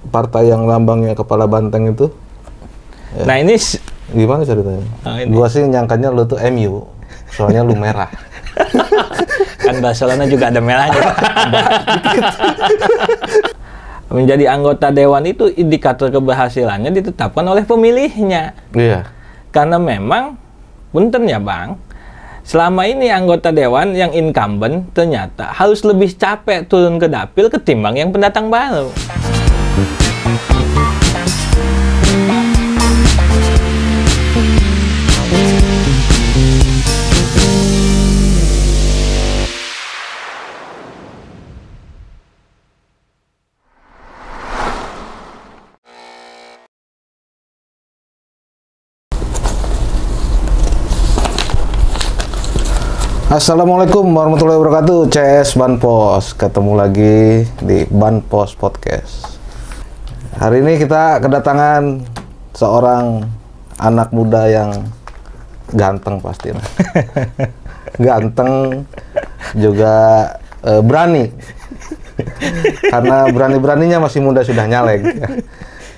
partai yang lambangnya kepala banteng itu. Ya. Nah ini Gimana ceritanya? Gua sih nyangkanya lu tuh MU, soalnya lu merah. kan Barcelona juga ada merahnya. Menjadi anggota dewan itu indikator keberhasilannya ditetapkan oleh pemilihnya. Iya. Karena memang, punten ya Bang, selama ini anggota dewan yang incumbent ternyata harus lebih capek turun ke dapil ketimbang yang pendatang baru. Assalamualaikum warahmatullahi wabarakatuh. CS Banpos, ketemu lagi di Banpos Podcast. Hari ini kita kedatangan seorang anak muda yang ganteng pasti. Ganteng juga berani. Karena berani-beraninya masih muda sudah nyalek.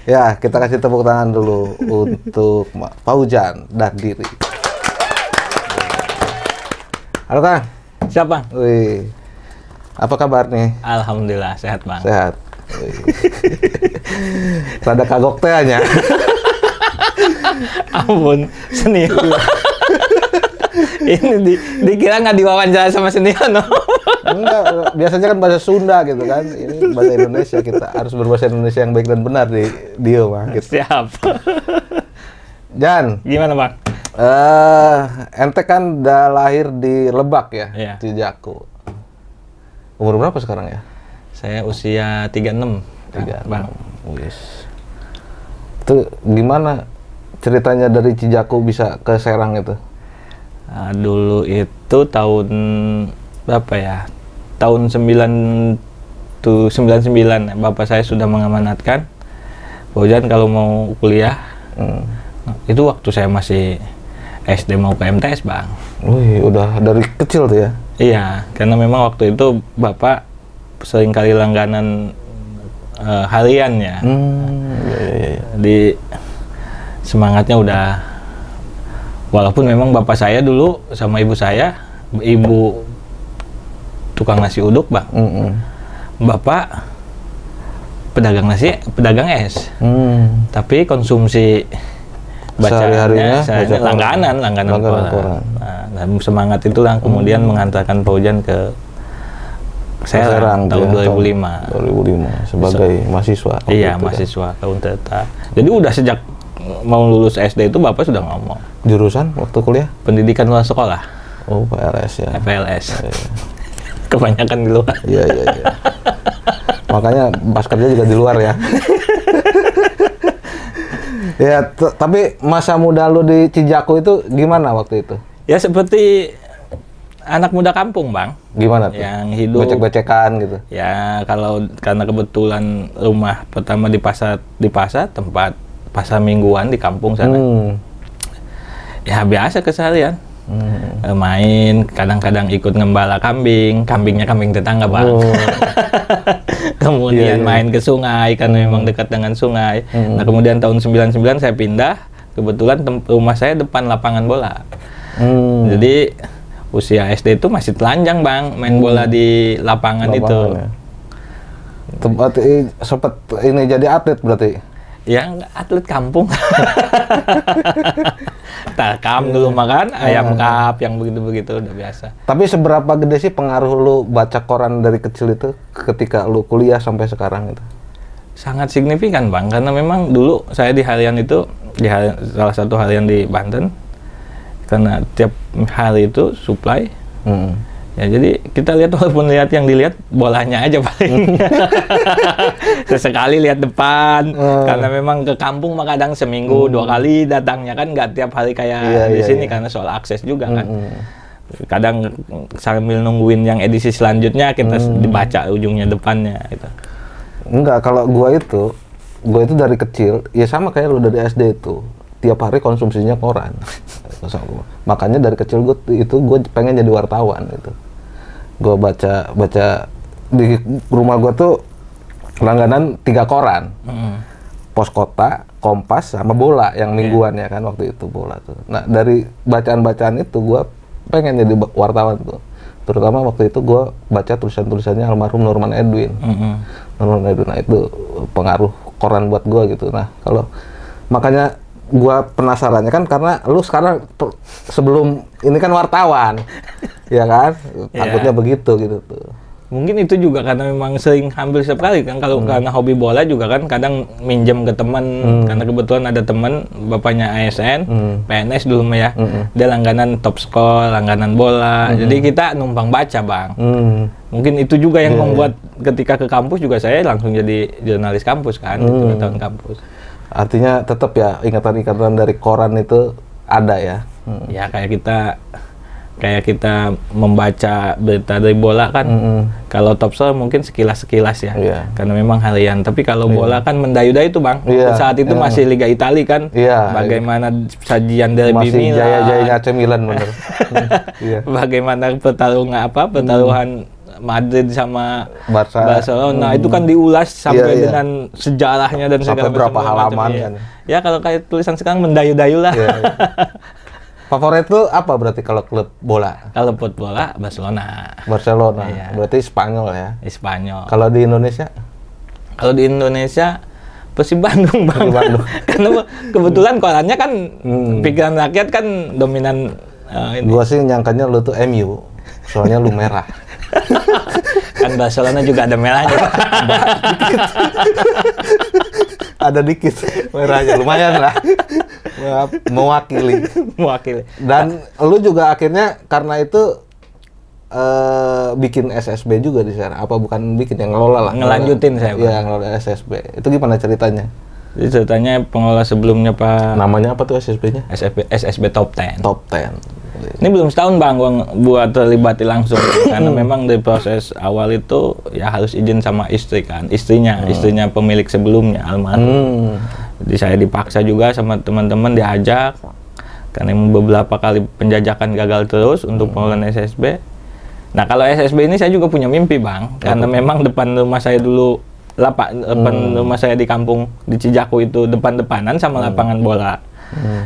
Ya, kita kasih tepuk tangan dulu untuk Fauzan Dardiri. Halo Kang. Siapa? Wih. Apa kabar nih? Alhamdulillah sehat Bang. Sehat. Rada kagok teh nya. Ampun, senior. Ini dikira nggak diwawancara sama senior, no? Enggak, biasanya kan bahasa Sunda gitu kan. Ini bahasa Indonesia, kita harus berbahasa Indonesia yang baik dan benar di Dio mah gitu. Siap. Jan, Gimana Bang? ente kan udah lahir di Lebak ya, Iya. Cijaku. Umur berapa sekarang ya? Saya usia 36. 36. Bang. Wis. Itu gimana ceritanya dari Cijaku bisa ke Serang itu? Nah, dulu itu tahun berapa ya? Tahun 99 bapak saya sudah mengamanatkan Fauzan kalau mau kuliah. Itu waktu saya masih SD mau ke MTS Bang. Wih, udah dari kecil tuh ya? Iya, karena memang waktu itu bapak sering kali langganan harian ya. Iya. Di semangatnya udah, walaupun memang bapak saya dulu sama ibu saya, ibu tukang nasi uduk Bang. Bapak pedagang nasi, pedagang es. Tapi konsumsi Sehari-harinya langganan koran. Nah, dan semangat itulah kemudian mengantarkan Fauzan ke Serang tahun 2005. 2005 sebagai mahasiswa. Iya, mahasiswa Unterta. Jadi udah sejak mau lulus SD itu Bapak sudah ngomong. Jurusan waktu kuliah? Pendidikan luar sekolah. Oh, PLS ya. PLS. Kebanyakan di luar. Iya. Makanya pas kerja juga di luar ya. Ya, tapi masa muda lu di Cijaku itu gimana waktu itu? Ya seperti anak muda kampung Bang. Gimana tuh? Yang hidup becek-becekan gitu. Ya karena kebetulan rumah pertama di pasar tempat pasar mingguan di kampung sana. Ya biasa keseharian. Main, kadang-kadang ikut ngembala kambingnya kambing tetangga Bang. Kemudian main ke sungai karena memang dekat dengan sungai. Nah kemudian tahun 99 saya pindah, kebetulan rumah saya depan lapangan bola. Jadi usia SD itu masih telanjang Bang, main bola di lapangan itu. Ya. Sempat ini jadi atlet berarti? Ya atlet kampung. Tarkam dulu makan, ayam kap yang begitu-begitu udah biasa. Tapi seberapa gede sih pengaruh lu baca koran dari kecil itu ketika lu kuliah sampai sekarang itu? Sangat signifikan Bang, karena memang dulu saya di harian itu, salah satu harian di Banten, karena tiap hari itu supply. Ya jadi kita lihat, walaupun yang dilihat bolanya aja paling. Sesekali lihat depan, karena memang ke kampung mah kadang seminggu 2 kali datangnya kan, nggak tiap hari kayak di sini karena soal akses juga kan. Kadang sambil nungguin yang edisi selanjutnya kita dibaca ujungnya depannya gitu. Enggak, kalau gua itu dari kecil ya sama kayak lu dari SD itu. Tiap hari konsumsinya koran. Makanya dari kecil gue pengen jadi wartawan gitu. Gue baca di rumah gue tuh langganan 3 koran. Pos Kota, Kompas, sama Bola yang mingguan ya kan waktu itu Bola tuh. Nah dari bacaan-bacaan itu gue pengen jadi wartawan tuh. Terutama waktu itu gue baca tulisan-tulisannya almarhum Nurman Edwin. Nurman Edwin, nah itu pengaruh koran buat gue gitu. Nah kalau makanya gue penasarannya kan karena lu sekarang sebelum ini kan wartawan, ya kan? Takutnya begitu gitu tuh. Mungkin itu juga karena memang sering hampir setiap kali kan kalau karena hobi bola juga kan kadang minjem ke teman karena kebetulan ada teman bapaknya ASN PNS dulu mah ya dia langganan Top Score, langganan bola jadi kita numpang baca bang mungkin itu juga yang membuat ketika ke kampus juga saya langsung jadi jurnalis kampus kan gitu, tahun kampus. Artinya tetap ya ingatan-ingatan dari koran itu ada ya. Ya kayak kita membaca berita dari bola kan, kalau Top Score mungkin sekilas-sekilas ya, karena memang harian. Tapi kalau bola kan mendayu-dayu tuh bang, saat itu masih Liga Italia kan, bagaimana sajian dari Milan, masih jaya-jayanya AC Milan bener. Bagaimana pertaruhan Madrid sama Barcelona itu kan diulas sampai dengan sejarahnya dan sampai segala berapa halaman kan. Ya kalau kayak tulisan sekarang mendayu-dayu lah. Favorit lu apa berarti kalau klub bola? Kalau klub bola Barcelona. Berarti Spanyol ya? Spanyol. Kalau di Indonesia? Kalau di Indonesia Persib Bandung bang. Karena kebetulan korannya kan pikiran rakyat kan dominan. Gua sih nyangkanya lu tuh MU, soalnya lu merah. Kan Barcelona juga ada merahnya. Ada dikit merahnya, lumayan lah. Mewakili. Dan lu juga akhirnya karena itu bikin SSB juga di sana. Apa bukan bikin yang ngelola lah? Ngelanjutin saya. Iya, ngelola SSB. Itu gimana ceritanya? Jadi ceritanya pengelola sebelumnya Pak. Namanya apa tuh SSB-nya? SSB Top 10. Top 10. Ini belum setahun bang, gua buat terlibat langsung karena memang dari proses awal itu ya harus izin sama istri kan, istrinya pemilik sebelumnya almarhum. Jadi saya dipaksa juga sama teman-teman diajak karena beberapa kali penjajakan gagal terus untuk pengelolaan SSB. Nah kalau SSB ini saya juga punya mimpi bang, karena memang depan rumah saya dulu depan rumah saya di kampung di Cijaku itu depan-depanan sama lapangan bola.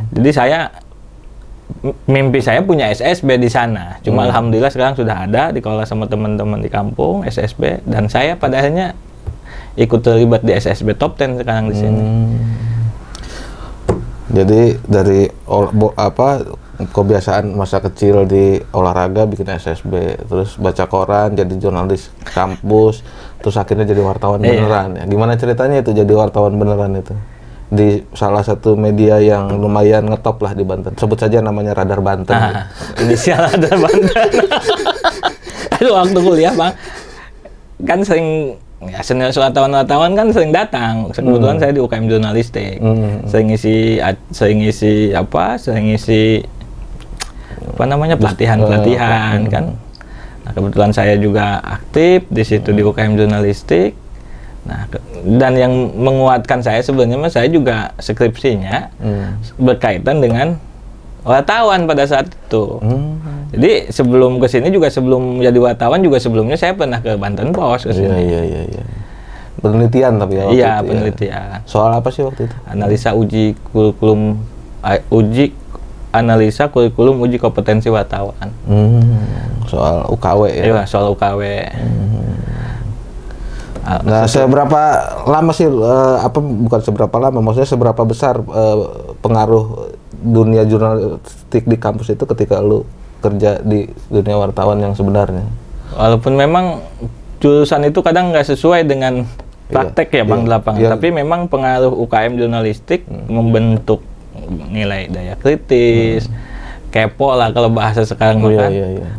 Jadi mimpi saya punya SSB di sana. Cuma alhamdulillah sekarang sudah ada dikelola sama teman-teman di kampung SSB dan saya pada akhirnya ikut terlibat di SSB Top 10 sekarang di sini. Jadi dari kebiasaan masa kecil di olahraga bikin SSB, terus baca koran, jadi jurnalis kampus, terus akhirnya jadi wartawan beneran ya. Gimana ceritanya itu jadi wartawan beneran itu? Di salah satu media yang lumayan ngetop lah di Banten. Sebut saja namanya Radar Banten. Inisial Radar Banten. Aduh, waktu kuliah bang, kan sering ya senior wartawan kan sering datang. Kebetulan saya di UKM Jurnalistik, sering ngisi pelatihan kan. Nah kebetulan saya juga aktif di situ di UKM Jurnalistik. Nah, dan yang menguatkan saya sebenarnya saya juga skripsinya berkaitan dengan wartawan pada saat itu. Jadi sebelum ke sini juga sebelum jadi wartawan juga sebelumnya saya pernah ke Banten Pos ke sini. Iya. Penelitian tapi ya waktu itu. Iya, penelitian. Ya. Soal apa sih waktu itu? Analisa analisa kurikulum uji kompetensi wartawan. Soal UKW ya. Iya, soal UKW. Nah, seberapa lama sih bukan seberapa lama, maksudnya seberapa besar pengaruh dunia jurnalistik di kampus itu ketika lu kerja di dunia wartawan yang sebenarnya? Walaupun memang jurusan itu kadang nggak sesuai dengan praktek ya bang di lapangan, tapi memang pengaruh UKM jurnalistik membentuk nilai daya kritis, kepo lah kalau bahasa sekarang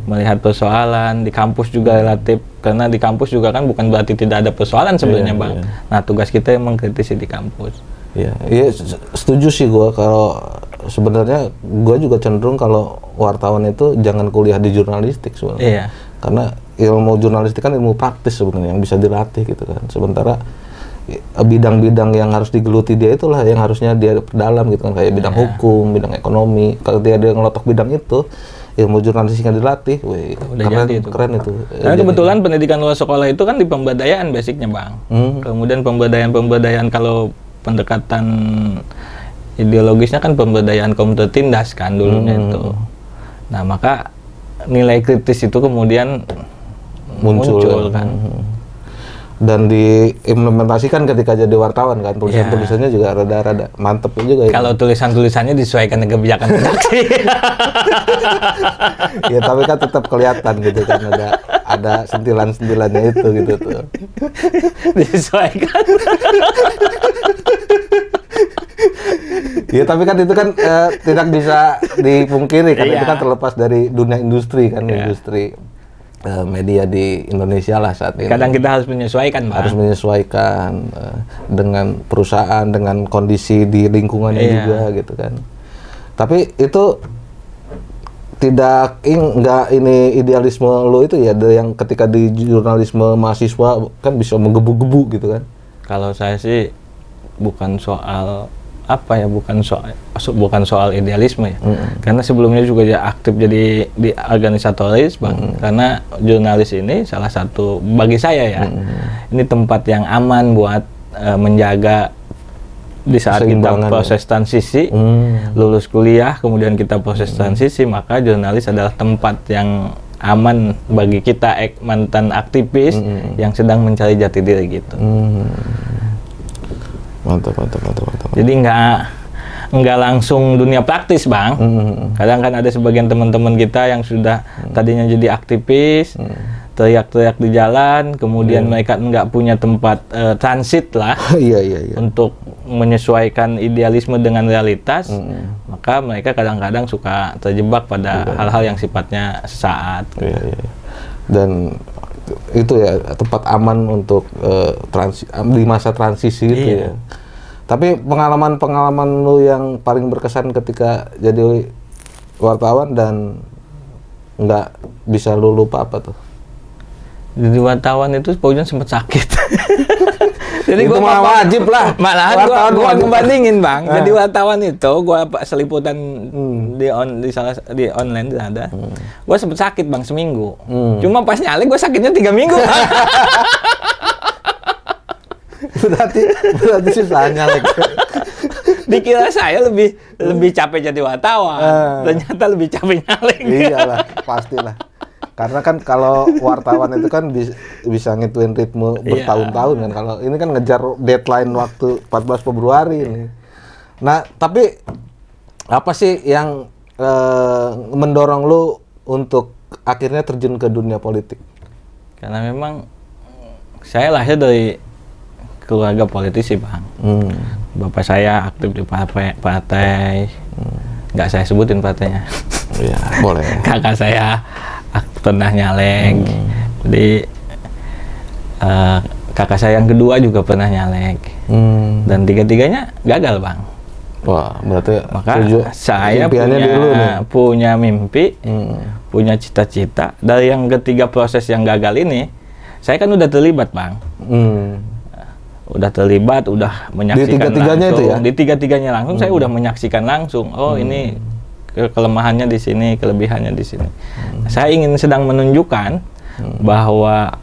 melihat persoalan di kampus juga relatif, karena di kampus juga kan bukan berarti tidak ada persoalan sebenarnya bang. Nah tugas kita yang mengkritisi di kampus. Iya, setuju sih gue. Kalau sebenarnya gue juga cenderung kalau wartawan itu jangan kuliah di jurnalistik sebenarnya. Karena ilmu jurnalistik kan ilmu praktis sebenarnya yang bisa dilatih gitu kan. Sementara bidang-bidang yang harus digeluti dia itulah yang harusnya dia dalam gitu kan, kayak bidang hukum, bidang ekonomi. Kalau dia ngelotok bidang itu ilmu jurnalistiknya dilatih, wih, Udah keren, jadi itu. keren itu. Karena kebetulan pendidikan luar sekolah itu kan di pemberdayaan basicnya bang. Kemudian pemberdayaan kalau pendekatan ideologisnya kan pemberdayaan kaum tertindas kan dulunya itu. Nah maka nilai kritis itu kemudian muncul kan. Dan diimplementasikan ketika jadi wartawan kan, tulisan-tulisannya juga rada-rada mantep juga. Kalau tulisan-tulisannya disesuaikan dengan kebijakan redaksi. Ya tapi kan tetap kelihatan gitu kan, ada sentilan-sentilannya itu gitu tuh. Disesuaikan. Ya tapi kan itu kan tidak bisa dipungkiri kan, itu kan terlepas dari dunia industri kan, industri media di Indonesia lah saat ini. Kadang kita harus menyesuaikan, Bang. Harus menyesuaikan dengan perusahaan, dengan kondisi di lingkungannya juga gitu kan. Tapi itu nggak ini idealisme lo itu ya, yang ketika di jurnalisme mahasiswa kan bisa menggebu-gebu gitu kan. Kalau saya sih bukan soal bukan soal idealisme ya. Karena sebelumnya juga dia aktif jadi di organisatoris, Bang. Karena jurnalis ini salah satu bagi saya ya. Ini tempat yang aman buat menjaga di saat kita proses transisi, lulus kuliah, kemudian kita proses transisi, maka jurnalis adalah tempat yang aman bagi kita mantan aktivis yang sedang mencari jati diri gitu. Mantap. Jadi nggak langsung dunia praktis, Bang. Kadang kan ada sebagian teman-teman kita yang sudah tadinya jadi aktivis, teriak-teriak di jalan, kemudian mereka nggak punya tempat transit lah, untuk menyesuaikan idealisme dengan realitas, maka mereka kadang-kadang suka terjebak pada hal-hal yang sifatnya sesaat. Dan itu ya tempat aman untuk di masa transisi itu ya. Tapi pengalaman lu yang paling berkesan ketika jadi wartawan dan nggak bisa lu lupa apa tuh? Jadi wartawan itu Paujan sempat sakit. Jadi itu malah wajib lah. Malahan gua ngebandingin, Bang. Jadi wartawan itu gua seliputan di online ada. Gua sempat sakit, Bang, seminggu. Cuma pas nyalek gua sakitnya 3 minggu. berarti susah nyalek. Dikira saya lebih capek jadi wartawan. Ternyata lebih capek nyalek. Iyalah, pastilah. Karena kan kalau wartawan itu kan bisa ngituin ritme bertahun-tahun kan. Kalau ini kan ngejar deadline waktu 14 Februari ini. Nah, tapi apa sih yang mendorong lu untuk akhirnya terjun ke dunia politik? Karena memang saya lahir dari keluarga politisi, Bang. Bapak saya aktif di partai. Nggak saya sebutin partainya. Iya, boleh. Kakak saya pernah nyalek. Jadi kakak saya yang kedua juga pernah nyalek. Dan tiga-tiganya gagal, Bang. Wah, berarti maka saya punya mimpi, punya cita-cita. Dari yang ketiga proses yang gagal ini, saya kan udah terlibat, Bang. Udah terlibat, udah menyaksikan langsung. Di tiga-tiganya langsung, saya udah menyaksikan langsung. Oh, ini kelemahannya di sini, kelebihannya di sini. Saya sedang menunjukkan bahwa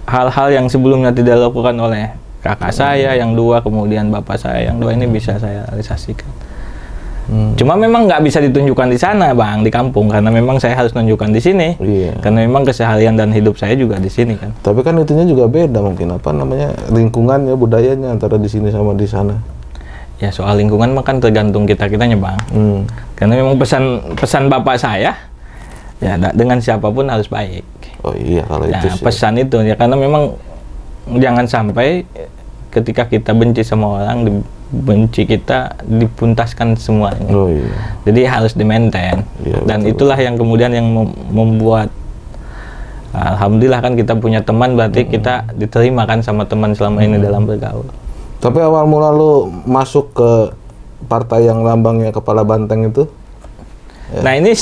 hal-hal yang sebelumnya tidak dilakukan oleh kakak saya yang dua, kemudian bapak saya yang dua, ini bisa saya realisasikan. Cuma memang nggak bisa ditunjukkan di sana, Bang, di kampung, karena memang saya harus tunjukkan di sini. Karena memang keseharian dan hidup saya juga di sini kan. Tapi kan itunya juga beda mungkin, apa namanya, lingkungannya, budayanya antara di sini sama di sana. Ya soal lingkungan mah kan tergantung kitanya, Bang. Karena memang pesan bapak saya ya dengan siapapun harus baik. Oh iya, kalau itu sih. Pesan itu ya, karena memang jangan sampai ketika kita benci sama orang, benci kita dipuntaskan semuanya. Oh iya. Jadi harus di-maintain. Iya, dan betul. Itulah yang kemudian yang membuat alhamdulillah kan kita punya teman, berarti kita diterima kan sama teman selama ini dalam bergaul. Tapi awal mula lu masuk ke partai yang lambangnya kepala banteng itu? Ya. Nah ini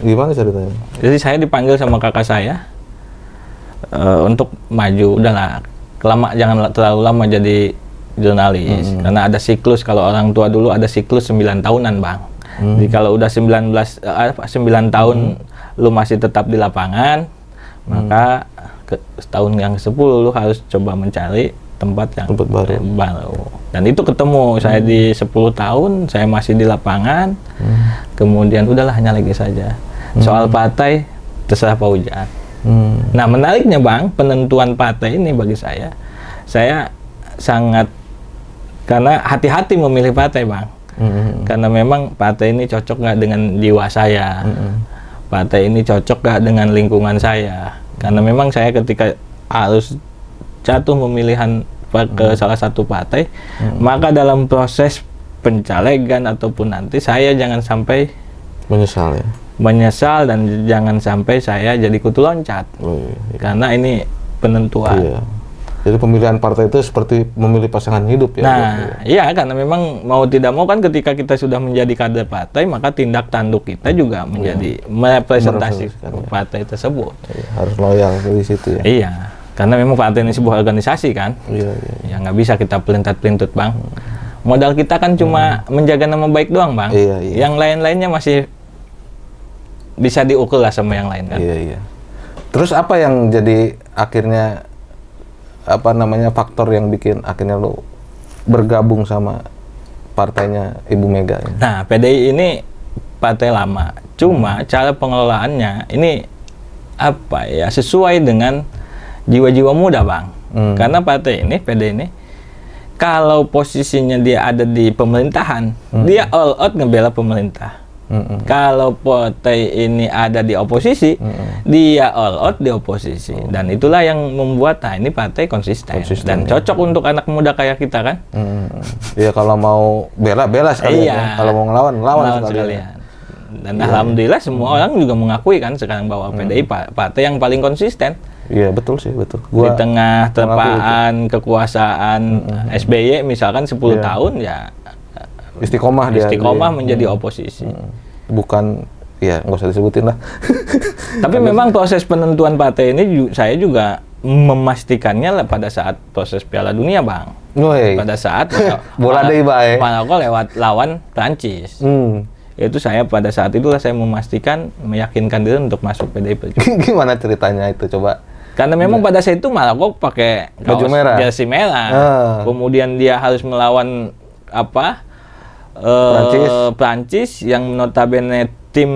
gimana ceritanya? Jadi saya dipanggil sama kakak saya untuk maju. Udahlah, jangan terlalu lama jadi jurnalis. Karena ada siklus, kalau orang tua dulu ada siklus 9 tahunan, Bang. Jadi kalau udah 9 tahun lu masih tetap di lapangan, maka tahun yang ke-10 lu harus coba mencari tempat baru. Dan itu ketemu. Saya di 10 tahun saya masih di lapangan. Kemudian udahlah nyalek saja. Soal partai terserah Pak Ujang. Nah, menariknya Bang, penentuan partai ini bagi saya sangat, karena hati-hati memilih partai Bang. Karena memang partai ini cocok nggak dengan jiwa saya, partai ini cocok nggak dengan lingkungan saya. Karena memang saya ketika harus jatuh memilihan ke salah satu partai, maka dalam proses pencalegan ataupun nanti saya jangan sampai menyesal dan jangan sampai saya jadi kutu loncat. Karena ini penentuan. Iya. Jadi pemilihan partai itu seperti memilih pasangan hidup ya. Nah, iya, karena memang mau tidak mau kan ketika kita sudah menjadi kader partai, maka tindak tanduk kita juga menjadi merepresentasi partai tersebut. Iya, harus loyal di situ ya. Iya, karena memang partai ini sebuah organisasi kan. Iya. Ya nggak bisa kita pelintat-pelintut Bang. Modal kita kan cuma menjaga nama baik doang Bang. Iya. Yang lain-lainnya masih bisa diukur lah sama yang lain kan. Iya. Terus apa yang jadi akhirnya faktor yang bikin akhirnya lo bergabung sama partainya Ibu Mega ini? Nah, PDI ini partai lama, cuma cara pengelolaannya ini sesuai dengan jiwa-jiwa muda Bang. Karena partai ini, PDI ini, kalau posisinya dia ada di pemerintahan, dia all out ngebela pemerintah. Kalau partai ini ada di oposisi, dia all out di oposisi. Dan itulah yang membuat ini partai konsisten dan cocok untuk anak muda kayak kita kan. Iya, kalau mau bela sekalian. Iya. Kalau mau ngelawan sekalian. Dan alhamdulillah semua orang juga mengakui kan sekarang bahwa PDI partai yang paling konsisten. Iya, betul sih, betul. Di tengah terpaan kekuasaan SBY misalkan 10 tahun ya istiqomah menjadi oposisi. Bukan, ya nggak usah disebutin lah. Tapi memang proses penentuan partai ini saya juga memastikannya pada saat proses Piala Dunia Bang. Pada saat Maroko lewat lawan Prancis. Itu saya pada saat itulah saya meyakinkan diri untuk masuk PDIP. Gimana ceritanya itu coba? Karena memang pada saat itu Maroko pakai baju merah, jersey merah. Kemudian dia harus melawan Prancis yang notabene tim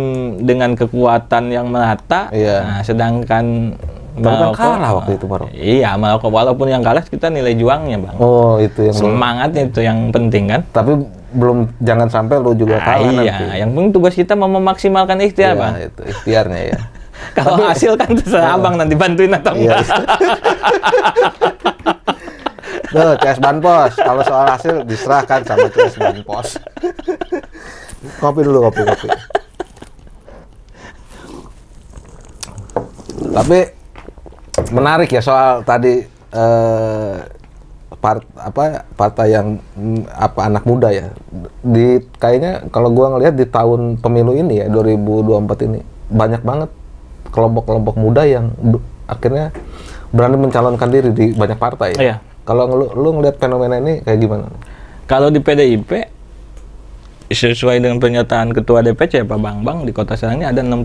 dengan kekuatan yang merata. Nah, sedangkan Maroko kalah waktu itu Maroko. Iya, Maroko walaupun yang kalah kita nilai juangnya Bang. Itu yang semangatnya itu yang penting kan. Tapi jangan sampai lu juga kalah nanti. Iya, yang penting tugas kita mau memaksimalkan ikhtiar Bang. Itu ikhtiarnya ya. Kalau hasil kan terserah Abang nanti bantuin atau enggak. Tuh, CS Banpos. Kalau soal hasil diserahkan sama CS Banpos. Kopi dulu, kopi. Tapi menarik ya soal tadi partai yang anak muda ya. Kayaknya kalau gua ngelihat di tahun pemilu ini ya 2024 ini banyak banget kelompok-kelompok muda yang akhirnya berani mencalonkan diri di banyak partai. Iya. Kalau lu ngelihat fenomena ini kayak gimana? Kalau di PDIP sesuai dengan pernyataan Ketua DPC Pak Bambang di Kota Serang ini ada 60%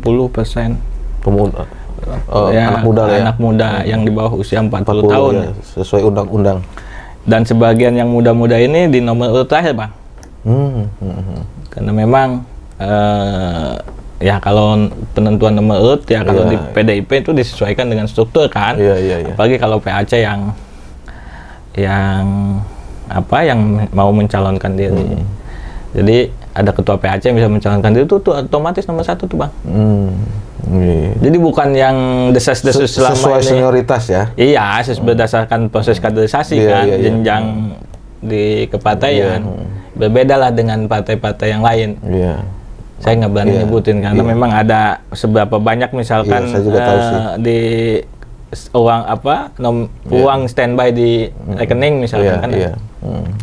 pemuda. Anak muda yang di bawah usia 40 tahun ya, sesuai undang-undang. Dan sebagian yang muda-muda ini di nomor urut terakhir Bang. Karena memang ya kalau penentuan nomor urut ya kalau di PDIP itu disesuaikan dengan struktur kan. Apalagi kalau PAC yang mau mencalonkan diri. Jadi ada ketua PAC yang bisa mencalonkan diri itu otomatis nomor 1 tuh Bang. Jadi bukan yang desas-desus selama sesuai senioritas ya. Iya, berdasarkan proses kaderisasi jenjang di kepartaian. Berbeda lah dengan partai-partai yang lain. Saya nggak berani nyebutin karena memang ada seberapa banyak misalkan saya juga tahu sih. di uang standby di rekening misalkan kan.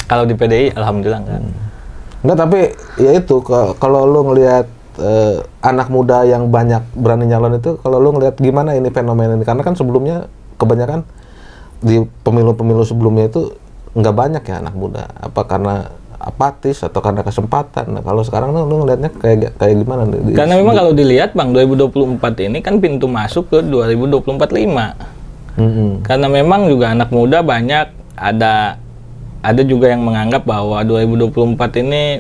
Kalau di PDI alhamdulillah enggak. Enggak, tapi ya itu kalau lu ngelihat anak muda yang banyak berani nyalon itu, kalau lu ngelihat gimana ini fenomena ini, karena kan sebelumnya kebanyakan di pemilu-pemilu sebelumnya itu nggak banyak ya anak muda. Apa karena apatis atau karena kesempatan. Nah, kalau sekarang lu ngelihatnya kayak gimana? Karena memang kalau dilihat Bang, 2024 ini kan pintu masuk ke 2024-5. Karena memang juga anak muda banyak, ada juga yang menganggap bahwa 2024 ini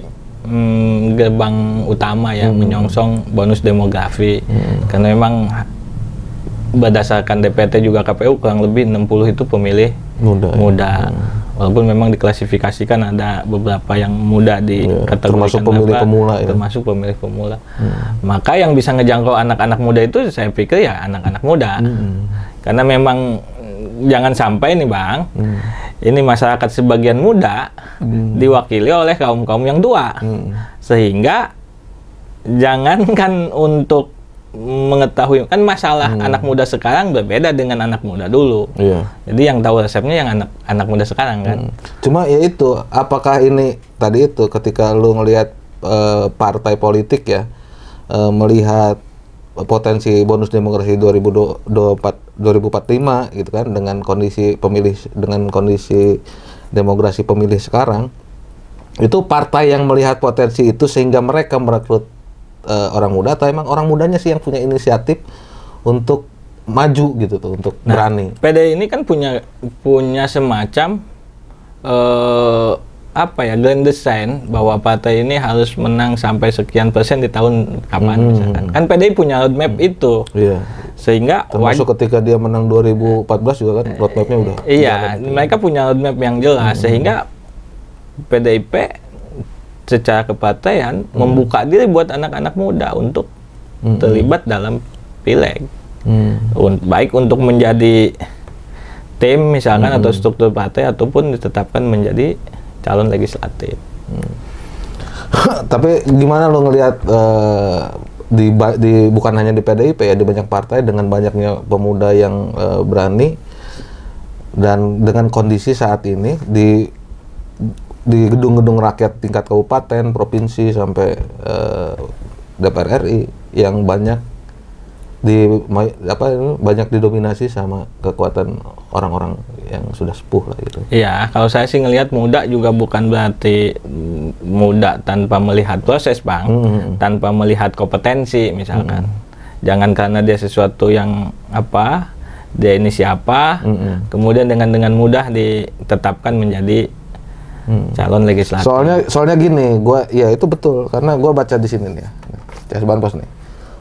gerbang utama yang menyongsong bonus demografi. Karena memang berdasarkan DPT juga KPU kurang lebih 60 itu pemilih muda. Walaupun memang diklasifikasikan ada beberapa yang muda di kategori termasuk pemilih pemula ya. Termasuk pemilih pemula. Maka yang bisa ngejangkau anak-anak muda itu saya pikir ya anak-anak muda. Karena memang jangan sampai nih Bang, ini masyarakat sebagian muda diwakili oleh kaum-kaum yang tua. Sehingga jangankan untuk mengetahui, kan masalah anak muda sekarang berbeda dengan anak muda dulu. Jadi yang tahu resepnya yang anak muda sekarang kan. Cuma ya itu, apakah ini tadi itu ketika lu ngelihat partai politik ya melihat potensi bonus demografi 2045 gitu kan, dengan kondisi pemilih, dengan kondisi demografi pemilih sekarang, itu partai yang melihat potensi itu sehingga mereka merekrut orang muda, atau emang orang mudanya sih yang punya inisiatif untuk maju gitu tuh, untuk berani. PDI ini kan punya semacam grand design bahwa partai ini harus menang sampai sekian persen di tahun kapan misalkan. Kan PDI punya roadmap itu. Sehingga termasuk ketika dia menang 2014 juga kan roadmapnya udah. Mereka punya roadmap yang jelas sehingga PDIP secara kepartaian membuka diri buat anak-anak muda untuk terlibat dalam pileg. Baik untuk menjadi tim misalkan atau struktur partai ataupun ditetapkan menjadi calon legislatif. Tapi gimana lo ngelihat bukan hanya di PDIP ya, di banyak partai dengan banyaknya pemuda yang berani, dan dengan kondisi saat ini di gedung-gedung rakyat tingkat kabupaten, provinsi sampai DPR RI yang banyak banyak didominasi sama kekuatan orang-orang yang sudah sepuh lah gitu. Iya, kalau saya sih ngelihat muda juga bukan berarti muda tanpa melihat proses Bang, tanpa melihat kompetensi misalkan. Jangan karena dia sesuatu yang dia ini siapa, kemudian dengan mudah ditetapkan menjadi calon legislatif. Soalnya gini, ya itu betul, karena gua baca di sini nih ya, CS Banpos nih.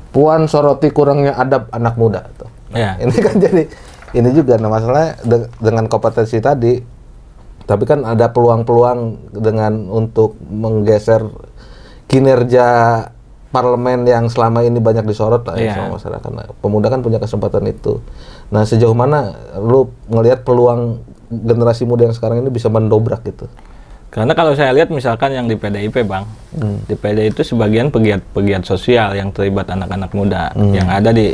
Puan soroti kurangnya adab anak muda tuh. Ini kan jadi ini juga masalahnya dengan kompetensi tadi, tapi kan ada peluang-peluang dengan untuk menggeser kinerja parlemen yang selama ini banyak disorot lah sama masyarakat. Nah, pemuda kan punya kesempatan itu. Nah, sejauh mana lu ngelihat peluang generasi muda yang sekarang ini bisa mendobrak gitu? Karena kalau saya lihat misalkan yang di PDIP Bang, di PDIP itu sebagian pegiat sosial yang terlibat anak-anak muda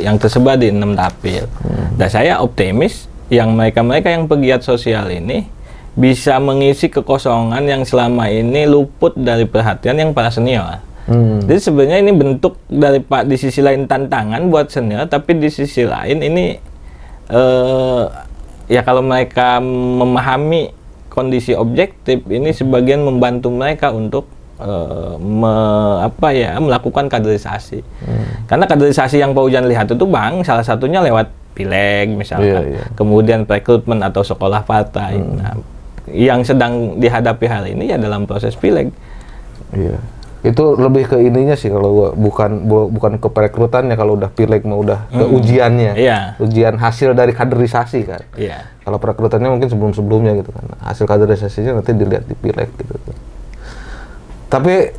yang tersebar di 6 dapil. Dan saya optimis yang mereka yang pegiat sosial ini bisa mengisi kekosongan yang selama ini luput dari perhatian yang para senior. Jadi sebenarnya ini bentuk dari di sisi lain tantangan buat senior, tapi di sisi lain ini ya kalau mereka memahami kondisi objektif ini sebagian membantu mereka untuk melakukan kaderisasi. Karena kaderisasi yang Pak Ujan lihat itu Bang, salah satunya lewat pileg misalkan, kemudian rekrutmen atau sekolah partai. Nah, yang sedang dihadapi hari ini ya dalam proses pileg. Itu lebih ke ininya sih kalau gua, bukan ke perekrutannya. Kalau udah pileg mah udah ke ujiannya, ujian hasil dari kaderisasi kan. Kalau perekrutannya mungkin sebelumnya gitu kan, hasil kaderisasinya nanti dilihat di pileg gitu. Tapi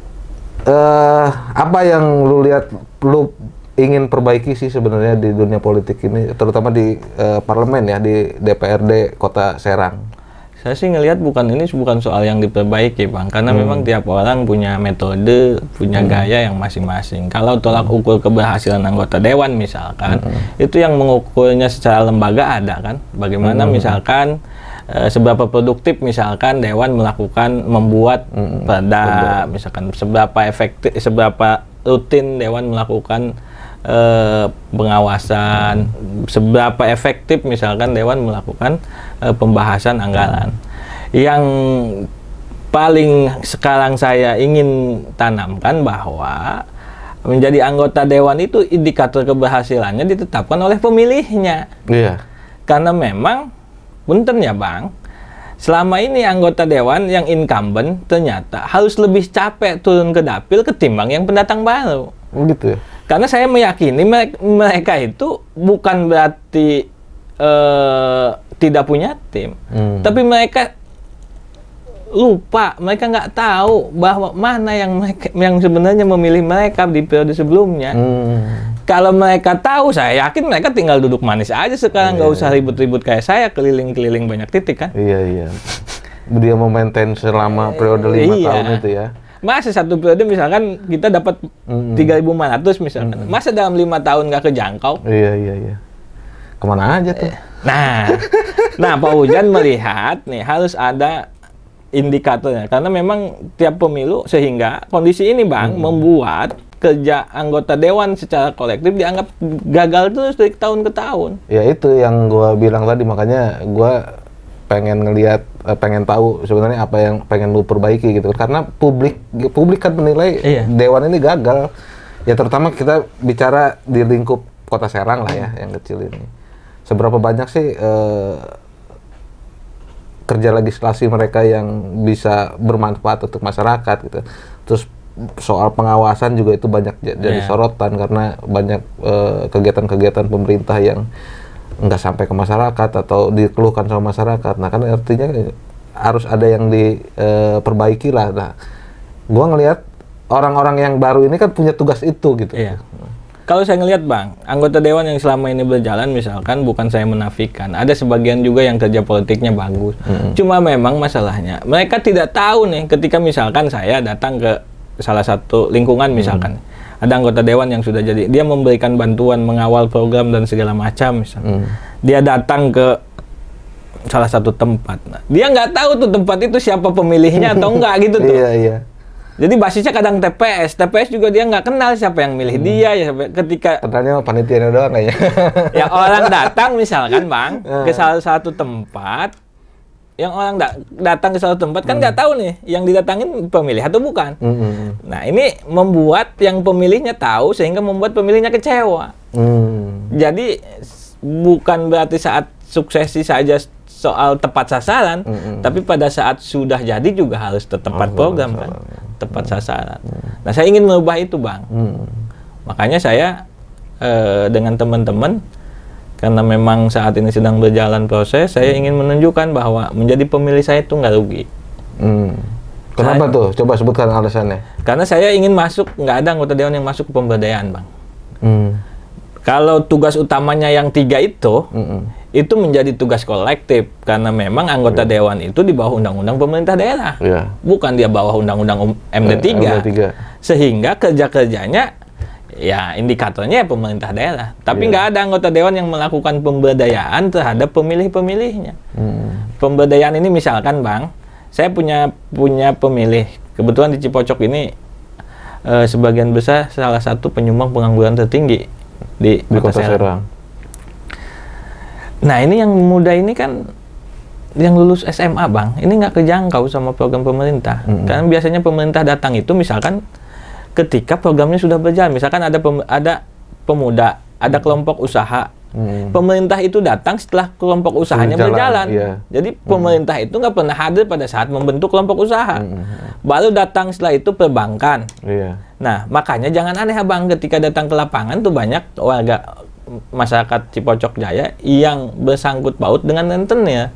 apa yang lu lihat lu ingin perbaiki sih sebenarnya di dunia politik ini, terutama di parlemen ya, di DPRD Kota Serang? Saya sih ngelihat bukan soal yang diperbaiki Bang, karena memang tiap orang punya metode, punya gaya yang masing-masing. Kalau tolak ukur keberhasilan anggota dewan misalkan, itu yang mengukurnya secara lembaga ada kan. Bagaimana misalkan seberapa produktif misalkan dewan membuat perda, misalkan seberapa efektif, seberapa rutin dewan melakukan pengawasan, seberapa efektif misalkan dewan melakukan pembahasan anggaran. Yang paling sekarang saya ingin tanamkan bahwa menjadi anggota dewan itu indikator keberhasilannya ditetapkan oleh pemilihnya. Iya. Karena memang, punten ya Bang, selama ini anggota dewan yang incumbent ternyata harus lebih capek turun ke dapil ketimbang yang pendatang baru. Begitu ya? Karena saya meyakini mereka itu bukan berarti tidak punya tim, tapi mereka lupa, mereka nggak tahu bahwa mana yang sebenarnya memilih mereka di periode sebelumnya. Kalau mereka tahu, saya yakin mereka tinggal duduk manis aja sekarang, nggak usah ribut-ribut kayak saya keliling-keliling banyak titik kan. Iya. Dia mau maintain selama periode 5 tahun itu ya. Masa satu periode misalkan kita dapat 3.500 misalkan, masa dalam 5 tahun nggak kejangkau? Iya. Kemana aja tuh? Nah Pak Hujan melihat nih harus ada indikatornya, karena memang tiap pemilu, sehingga kondisi ini Bang membuat kerja anggota dewan secara kolektif dianggap gagal terus dari tahun ke tahun. Ya itu yang gua bilang tadi, makanya gua pengen ngelihat, pengen tahu sebenarnya apa yang pengen lu perbaiki gitu, karena publik kan menilai dewan ini gagal. Ya terutama kita bicara di lingkup Kota Serang lah ya, yang kecil ini. Seberapa banyak sih kerja legislasi mereka yang bisa bermanfaat untuk masyarakat gitu. Terus soal pengawasan juga itu banyak jadi sorotan, karena banyak kegiatan-kegiatan pemerintah yang nggak sampai ke masyarakat atau dikeluhkan sama masyarakat. Nah kan artinya harus ada yang diperbaiki lah. Nah, gua ngelihat orang-orang yang baru ini kan punya tugas itu gitu. Kalau saya ngelihat Bang, anggota dewan yang selama ini berjalan, misalkan, bukan saya menafikan, ada sebagian juga yang kerja politiknya bagus. Cuma memang masalahnya, mereka tidak tahu nih, ketika misalkan saya datang ke salah satu lingkungan misalkan, ada anggota dewan yang sudah jadi, dia memberikan bantuan, mengawal program dan segala macam misalkan. Dia datang ke salah satu tempat, dia nggak tahu tuh tempat itu siapa pemilihnya atau enggak gitu tuh. Iya. Jadi basisnya kadang TPS juga dia nggak kenal siapa yang milih dia ya, ketika katanya panitianya doang kayaknya. Ya orang datang misalkan Bang ke salah satu tempat, yang orang datang ke salah satu tempat kan nggak tahu nih yang didatangin pemilih atau bukan. Nah ini membuat yang pemilihnya tahu, sehingga membuat pemilihnya kecewa. Jadi bukan berarti saat suksesi saja soal tepat sasaran, tapi pada saat sudah jadi juga harus tepat program kan, tepat sasaran. Nah saya ingin merubah itu Bang. Makanya saya dengan teman-teman, karena memang saat ini sedang berjalan proses, saya ingin menunjukkan bahwa menjadi pemilih saya itu nggak rugi. Kenapa tuh? Coba sebutkan alasannya. Karena saya ingin masuk, nggak ada anggota dewan yang masuk ke pemberdayaan Bang. Kalau tugas utamanya yang 3 itu menjadi tugas kolektif, karena memang anggota dewan itu di bawah undang-undang pemerintah daerah, bukan dia bawah undang-undang MD3. Sehingga kerja-kerjanya ya indikatornya ya pemerintah daerah, tapi nggak ada anggota dewan yang melakukan pemberdayaan terhadap pemilih-pemilihnya. Pemberdayaan ini misalkan Bang, saya punya pemilih, kebetulan di Cipocok ini sebagian besar salah satu penyumbang pengangguran tertinggi di Kota Serang. Nah ini yang muda ini kan yang lulus SMA Bang, ini nggak kejangkau sama program pemerintah. Karena biasanya pemerintah datang itu misalkan ketika programnya sudah berjalan, misalkan ada pemuda, ada kelompok usaha, pemerintah itu datang setelah kelompok usahanya berjalan. Jadi pemerintah itu nggak pernah hadir pada saat membentuk kelompok usaha, baru datang setelah itu perbankan. Nah makanya jangan aneh Bang, ketika datang ke lapangan tuh banyak warga masyarakat Cipocok Jaya yang bersangkut paut dengan rentenir.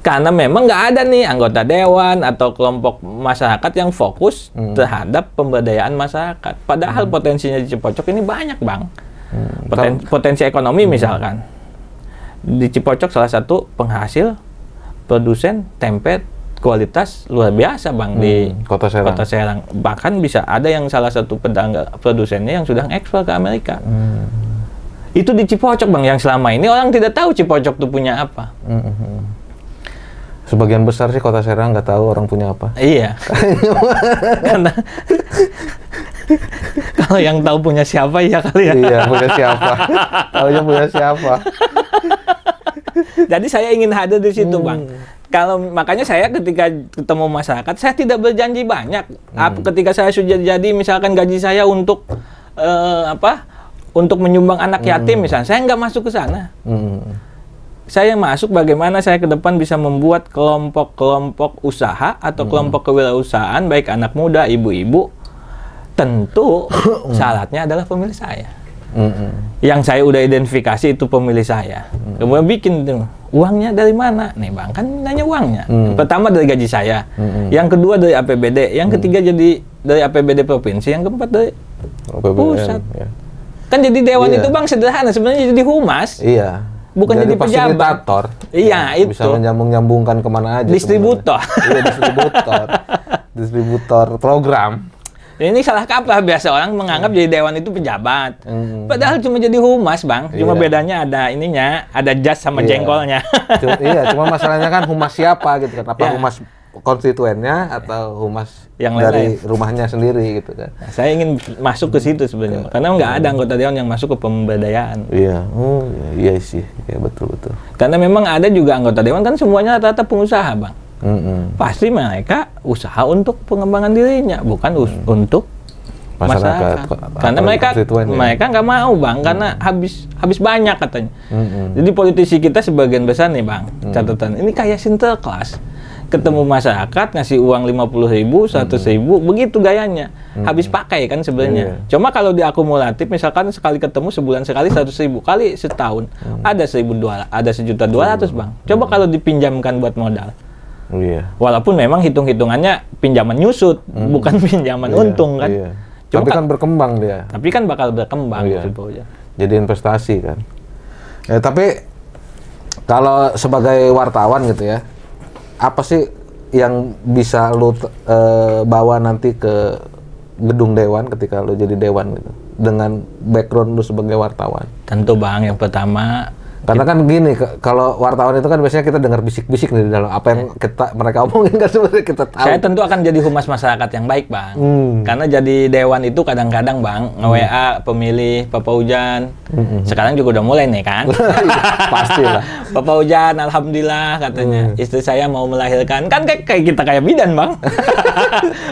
Karena memang nggak ada nih anggota dewan atau kelompok masyarakat yang fokus terhadap pemberdayaan masyarakat. Padahal potensinya di Cipocok ini banyak Bang. Potensi ekonomi misalkan. Di Cipocok salah satu penghasil produsen tempe kualitas luar biasa Bang di Kota Serang. Bahkan bisa ada yang salah satu produsennya yang sudah ekspor ke Amerika. Itu di Cipocok Bang, yang selama ini orang tidak tahu Cipocok itu punya apa. Sebagian besar sih Kota Serang nggak tahu orang punya apa. Iya. Karena kalau yang tahu punya siapa ya kali ya. Iya, punya siapa. Taunya punya siapa. Jadi saya ingin hadir di situ Bang. Kalau makanya saya ketika ketemu masyarakat, saya tidak berjanji banyak. Ketika saya sudah jadi misalkan gaji saya untuk untuk menyumbang anak yatim misalnya, saya nggak masuk ke sana. Saya masuk bagaimana saya ke depan bisa membuat kelompok-kelompok usaha atau kelompok kewirausahaan, baik anak muda, ibu-ibu. Tentu syaratnya adalah pemilih saya. Yang saya udah identifikasi itu pemilih saya. Kemudian bikin tuh, uangnya dari mana? Nih bang, kan nanya uangnya. Pertama dari gaji saya, yang kedua dari APBD, yang ketiga jadi dari APBD provinsi, yang keempat dari pusat. Ya. Kan jadi dewan itu bang sederhana, sebenarnya jadi humas. Iya. Bukan jadi pejabat. Fasilitator. Iya, itu. Bisa menyambung-nyambungkan kemana aja. Distributor. Iya, distributor. Distributor program. Ini salah kaprah, biasa orang menganggap jadi dewan itu pejabat. Padahal cuma jadi humas, bang. Cuma bedanya ada ininya, ada jas sama jengkolnya. Cuma masalahnya kan humas siapa gitu kan. Apa humas konstituennya atau humas yang dari rumahnya sendiri gitu kan. Nah, saya ingin masuk ke situ sebenarnya. Karena nggak ada anggota dewan yang masuk ke pemberdayaan. Iya. Oh, iya sih. Ya, betul. Karena memang ada juga anggota dewan kan semuanya rata-rata pengusaha, bang. Pasti mereka usaha untuk pengembangan dirinya, bukan untuk masyarakat. Karena mereka nggak mau, bang, karena habis banyak katanya. Jadi politisi kita sebagian besar nih, bang, catatan ini kayak sinterklas. Ketemu masyarakat ngasih uang 50.000, 100.000, begitu gayanya. Habis pakai kan sebenarnya. Cuma kalau diakumulatif, misalkan sekali ketemu sebulan sekali 100.000, kali setahun ada 1.200, ada 1.200.000, bang. Coba kalau dipinjamkan buat modal. Walaupun memang hitung-hitungannya pinjaman nyusut, bukan pinjaman untung kan. Cuma tapi kan berkembang dia. Tapi kan bakal berkembang. Jadi investasi kan. Tapi kalau sebagai wartawan gitu ya, apa sih yang bisa lu bawa nanti ke gedung dewan ketika lu jadi dewan gitu, dengan background lu sebagai wartawan? Tentu bang, yang pertama karena kan gini, kalau wartawan itu kan biasanya kita dengar bisik-bisik nih di dalam apa yang mereka omongin kan sebenarnya kita tahu. Saya tentu akan jadi humas masyarakat yang baik, bang. Karena jadi dewan itu kadang-kadang, bang, nge-WA pemilih Papa Hujan. Sekarang juga udah mulai nih kan. Pastilah. Papa Hujan, alhamdulillah katanya istri saya mau melahirkan. Kan kayak kita kayak bidan, bang.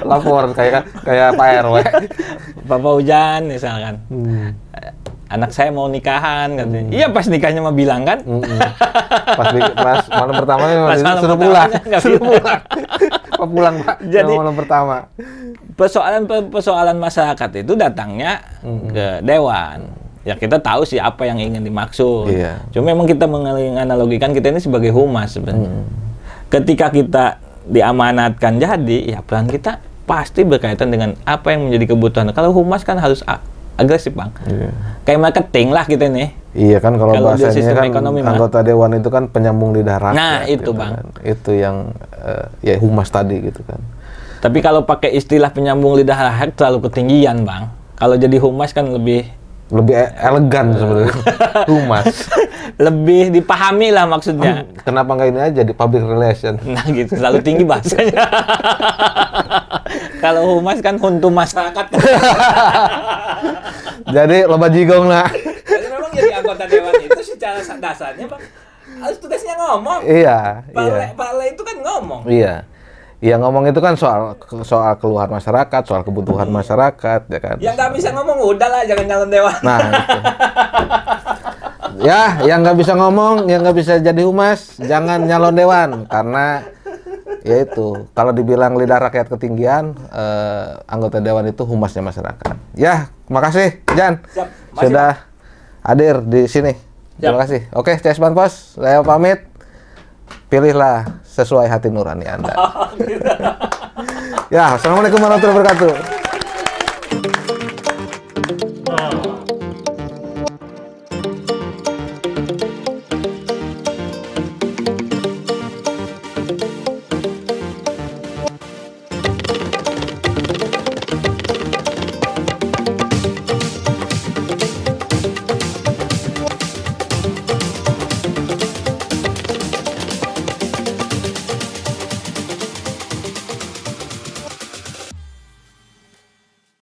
Lapor kayak Pak RW. Papa Hujan misalkan. Anak saya mau nikahan katanya. Iya, pas nikahnya mah bilang kan. Pas malam pertamanya suruh pulang. Pak pulang, Pak. Jadi malam pertama. Persoalan masyarakat itu datangnya ke dewan. Ya kita tahu sih apa yang ingin dimaksud. Cuma memang kita menganalogikan kita ini sebagai humas sebenarnya. Ketika kita diamanatkan jadi, ya peran kita pasti berkaitan dengan apa yang menjadi kebutuhan. Kalau humas kan harus agresif, bang. Kayak marketing lah kita nih. Iya kan, kalau bahasanya kan anggota dewan itu kan penyambung lidah rakyat. Nah itu gitu bang. Kan. Itu yang ya humas tadi gitu kan. Tapi kalau pakai istilah penyambung lidah rakyat terlalu ketinggian, bang. Kalau jadi humas kan lebih elegan sebenarnya. Humas. Lebih dipahami lah maksudnya. Kenapa nggak ini aja di public relation? Nah gitu, terlalu tinggi bahasanya. Kalau humas kan untuk masyarakat. Jadi loba jigong lah. Jadi memang jadi anggota dewan itu secara dasarnya, bang, harus tugasnya ngomong. Iya. Parle itu kan ngomong. Iya. Ya ngomong itu kan soal keluhan masyarakat, soal kebutuhan masyarakat, ya kan. Yang nggak bisa ngomong udahlah, jangan nyalon dewan. Nah, itu. Ya, yang nggak bisa ngomong, yang nggak bisa jadi humas, jangan nyalon dewan, karena ya itu, kalau dibilang lidah rakyat ketinggian, anggota dewan itu humasnya masyarakat. Ya, makasih Jan. Sudah hadir di sini. Terima kasih. Oke, CS Banpos, saya pamit. Pilihlah sesuai hati nurani Anda. Ya, assalamualaikum warahmatullahi wabarakatuh.